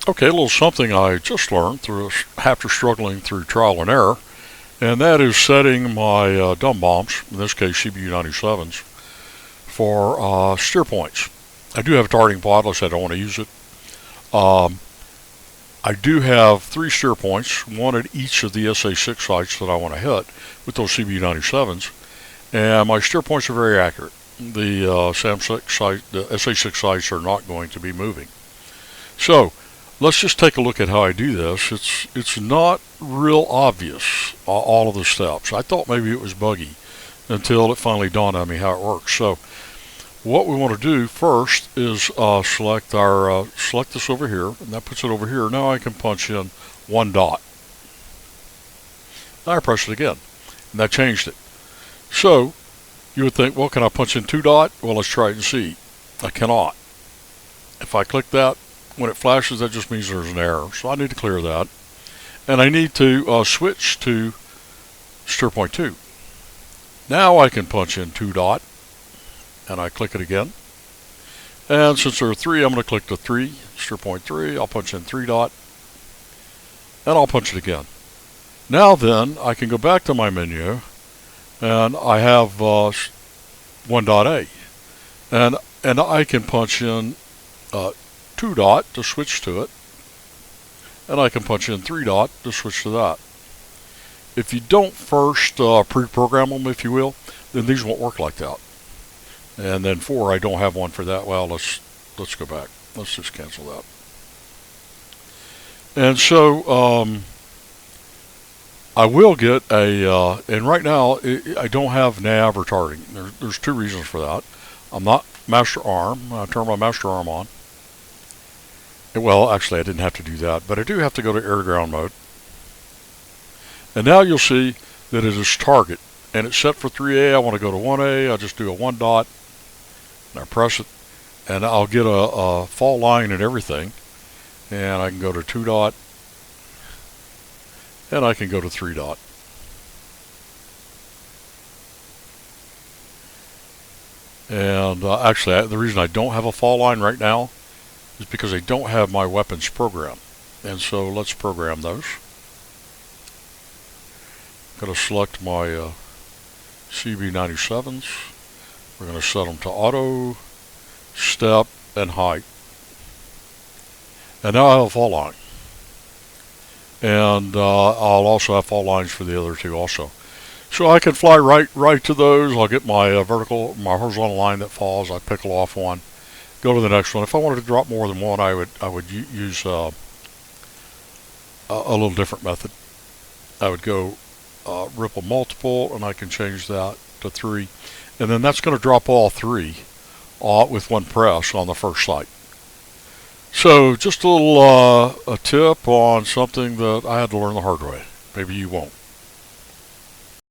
Okay, a little something I just learned after struggling through trial and error, and that is setting my dumb bombs, in this case CBU-97s, for steer points. I do have a targeting pod, unless I don't want to use it. I do have 3 steer points, one at each of the SA-6 sites that I want to hit with those CBU-97s, and my steer points are very accurate. The SA-6 sites are not going to be moving. So let's just take a look at how I do this. It's not real obvious, all of the steps. I thought maybe it was buggy until it finally dawned on me how it works. So what we want to do first is select this over here, and that puts it over here. Now I can punch in 1 dot. Now I press it again, and that changed it. So you would think, well, can I punch in 2 dot? Well, let's try it and see. I cannot. If I click that, when it flashes, that just means there's an error. So I need to clear that. And I need to switch to steer point 2. Now I can punch in 2 dot, and I click it again. And since there are 3, I'm going to click the 3, steer point 3. I'll punch in 3 dot, and I'll punch it again. Now then, I can go back to my menu, and I have 1 dot A, and I can punch in 2 dot to switch to it, and I can punch in 3 dot to switch to that. If you don't first pre-program them, if you will, then these won't work like that. And then 4, I don't have one for that. Well, let's go back. Let's just cancel that. And so I will get a, and right now I don't have nav or targeting. There's 2 reasons for that. I'm not master arm. I turn my master arm on. Well, actually, I didn't have to do that, but I do have to go to air-to-ground mode. And now you'll see that it is target, and it's set for 3A. I want to go to 1A. I'll just do a 1 dot, and I press it, and I'll get a fall line and everything. And I can go to 2 dot, and I can go to 3 dot. And actually, the reason I don't have a fall line right now is because I don't have my weapons program. And so let's program those. I'm going to select my CB-97s. We're going to set them to auto, step, and height. And now I have a fall line. And I'll also have fall lines for the other 2 also. So I can fly right to those. I'll get my my horizontal line that falls. I pickle off one, go to the next one. If I wanted to drop more than one, I would use a little different method. I would go ripple multiple, and I can change that to 3, and then that's going to drop all 3 with 1 press on the first site. So just a little a tip on something that I had to learn the hard way. Maybe you won't.